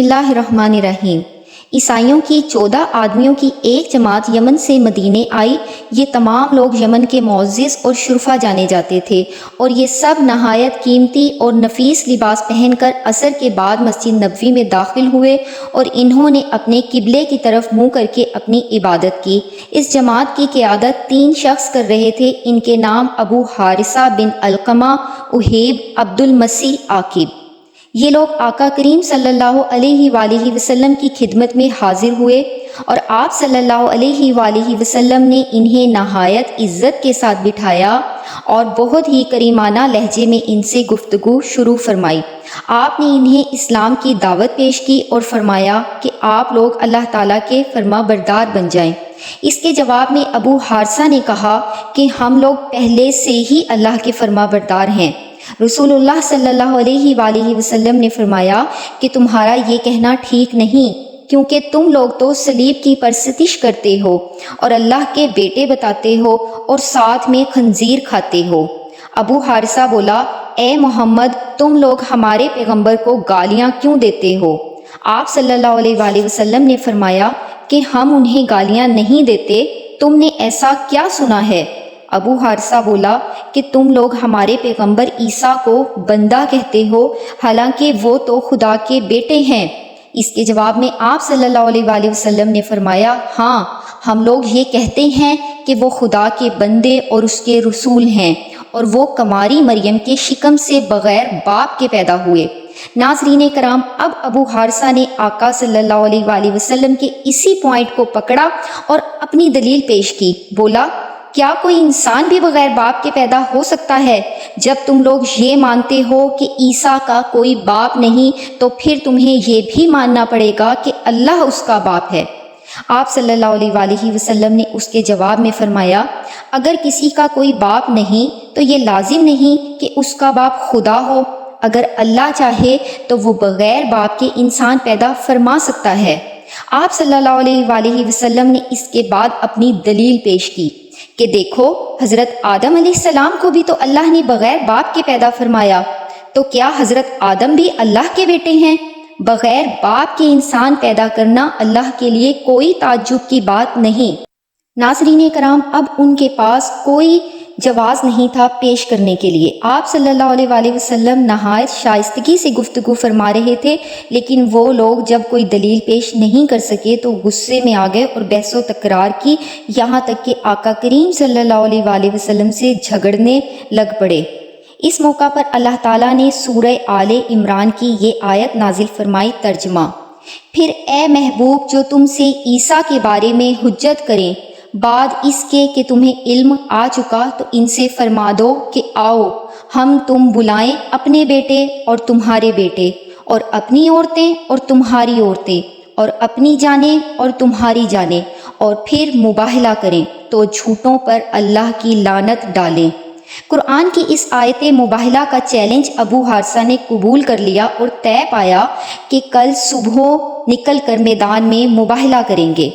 اللہ الرحمن الرحیم۔ عیسائیوں کی 14 آدمیوں کی ایک جماعت یمن سے مدینے آئی۔ یہ تمام لوگ یمن کے معزز اور شرفا جانے جاتے تھے، اور یہ سب نہایت قیمتی اور نفیس لباس پہن کر عصر کے بعد مسجد نبوی میں داخل ہوئے، اور انہوں نے اپنے قبلے کی طرف منہ کر کے اپنی عبادت کی۔ اس جماعت کی قیادت 3 شخص کر رہے تھے۔ ان کے نام ابو حارثہ بن علقمہ، اہیب، عبد المسیح، عاقب۔ یہ لوگ آقا کریم صلی اللہ علیہ وآلہ وسلم کی خدمت میں حاضر ہوئے، اور آپ صلی اللہ علیہ وآلہ وسلم نے انہیں نہایت عزت کے ساتھ بٹھایا اور بہت ہی کریمانہ لہجے میں ان سے گفتگو شروع فرمائی۔ آپ نے انہیں اسلام کی دعوت پیش کی اور فرمایا کہ آپ لوگ اللہ تعالیٰ کے فرما بردار بن جائیں۔ اس کے جواب میں ابو حارثہ نے کہا کہ ہم لوگ پہلے سے ہی اللہ کے فرما بردار ہیں۔ رسول اللہ صلی اللہ علیہ وآلہ وسلم نے فرمایا کہ تمہارا یہ کہنا ٹھیک نہیں، کیونکہ تم لوگ تو صلیب کی پرستش کرتے ہو اور اللہ کے بیٹے بتاتے ہو اور ساتھ میں خنزیر کھاتے ہو۔ ابو حارثہ بولا، اے محمد، تم لوگ ہمارے پیغمبر کو گالیاں کیوں دیتے ہو؟ آپ صلی اللہ علیہ وآلہ وسلم نے فرمایا کہ ہم انہیں گالیاں نہیں دیتے، تم نے ایسا کیا سنا ہے؟ ابو حارثہ بولا کہ تم لوگ ہمارے پیغمبر عیسیٰ کو بندہ کہتے ہو، حالانکہ وہ تو خدا کے بیٹے ہیں۔ اس کے جواب میں آپ صلی اللہ علیہ وآلہ وسلم نے فرمایا، ہاں، ہم لوگ یہ کہتے ہیں کہ وہ خدا کے بندے اور اس کے رسول ہیں، اور وہ کماری مریم کے شکم سے بغیر باپ کے پیدا ہوئے۔ ناظرین کرام، اب ابو حارثہ نے آقا صلی اللہ علیہ وآلہ وسلم کے اسی پوائنٹ کو پکڑا اور اپنی دلیل پیش کی۔ بولا، کیا کوئی انسان بھی بغیر باپ کے پیدا ہو سکتا ہے؟ جب تم لوگ یہ مانتے ہو کہ عیسیٰ کا کوئی باپ نہیں، تو پھر تمہیں یہ بھی ماننا پڑے گا کہ اللہ اس کا باپ ہے۔ آپ صلی اللہ علیہ وآلہ وسلم نے اس کے جواب میں فرمایا، اگر کسی کا کوئی باپ نہیں تو یہ لازم نہیں کہ اس کا باپ خدا ہو۔ اگر اللہ چاہے تو وہ بغیر باپ کے انسان پیدا فرما سکتا ہے۔ آپ صلی اللہ علیہ وآلہ وسلم نے اس کے بعد اپنی دلیل پیش کی کہ دیکھو، حضرت آدم علیہ السلام کو بھی تو اللہ نے بغیر باپ کے پیدا فرمایا، تو کیا حضرت آدم بھی اللہ کے بیٹے ہیں؟ بغیر باپ کے انسان پیدا کرنا اللہ کے لیے کوئی تعجب کی بات نہیں۔ ناظرین کرام، اب ان کے پاس کوئی جواز نہیں تھا پیش کرنے کے لیے۔ آپ صلی اللہ علیہ وآلہ وسلم نہایت شائستگی سے گفتگو فرما رہے تھے، لیکن وہ لوگ جب کوئی دلیل پیش نہیں کر سکے تو غصے میں آ گئے اور بحث و تکرار کی، یہاں تک کہ آقا کریم صلی اللہ علیہ وآلہ وسلم سے جھگڑنے لگ پڑے۔ اس موقع پر اللہ تعالیٰ نے سورہ آل عمران کی یہ آیت نازل فرمائی، ترجمہ: پھر اے محبوب، جو تم سے عیسیٰ کے بارے میں حجت کریں بعد اس کے کہ تمہیں علم آ چکا، تو ان سے فرما دو کہ آؤ، ہم تم بلائیں اپنے بیٹے اور تمہارے بیٹے، اور اپنی عورتیں اور تمہاری عورتیں، اور اپنی جانیں اور تمہاری جانیں، اور پھر مباہلہ کریں تو جھوٹوں پر اللہ کی لعنت ڈالیں۔ قرآن کی اس آیت مباہلہ کا چیلنج ابو حارثہ نے قبول کر لیا اور طے پایا کہ کل صبح نکل کر میدان میں مباہلہ کریں گے۔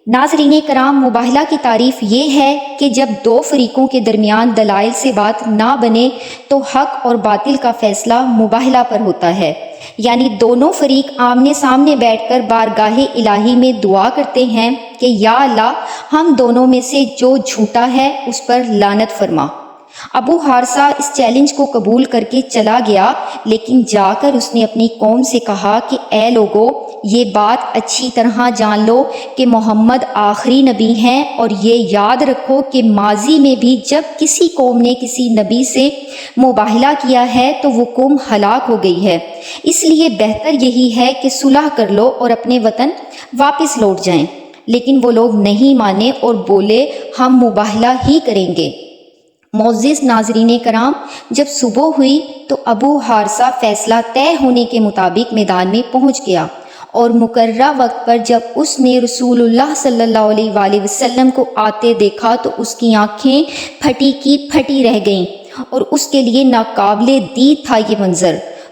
ناظرین کرام، مباہلہ کی تعریف یہ ہے کہ جب 2 فریقوں کے درمیان دلائل سے بات نہ بنے تو حق اور باطل کا فیصلہ مباہلہ پر ہوتا ہے، یعنی دونوں فریق آمنے سامنے بیٹھ کر بارگاہ الہی میں دعا کرتے ہیں کہ یا اللہ، ہم دونوں میں سے جو جھوٹا ہے اس پر لعنت فرما۔ ابو حارثہ اس چیلنج کو قبول کر کے چلا گیا، لیکن جا کر اس نے اپنی قوم سے کہا کہ اے لوگو، یہ بات اچھی طرح جان لو کہ محمد آخری نبی ہیں، اور یہ یاد رکھو کہ ماضی میں بھی جب کسی قوم نے کسی نبی سے مباہلہ کیا ہے تو وہ قوم ہلاک ہو گئی ہے، اس لیے بہتر یہی ہے کہ صلح کر لو اور اپنے وطن واپس لوٹ جائیں۔ لیکن وہ لوگ نہیں مانے اور بولے ہم مباہلہ ہی کریں گے۔ معزز ناظرین کرام، جب صبح ہوئی تو ابو حارثہ فیصلہ طے ہونے کے مطابق میدان میں پہنچ گیا، اور مقررہ وقت پر جب اس نے رسول اللہ صلی اللہ علیہ وآلہ وسلم کو آتے دیکھا تو اس کی آنکھیں پھٹی کی پھٹی رہ گئیں، اور اس کے لیے ناقابل دید تھا یہ منظر۔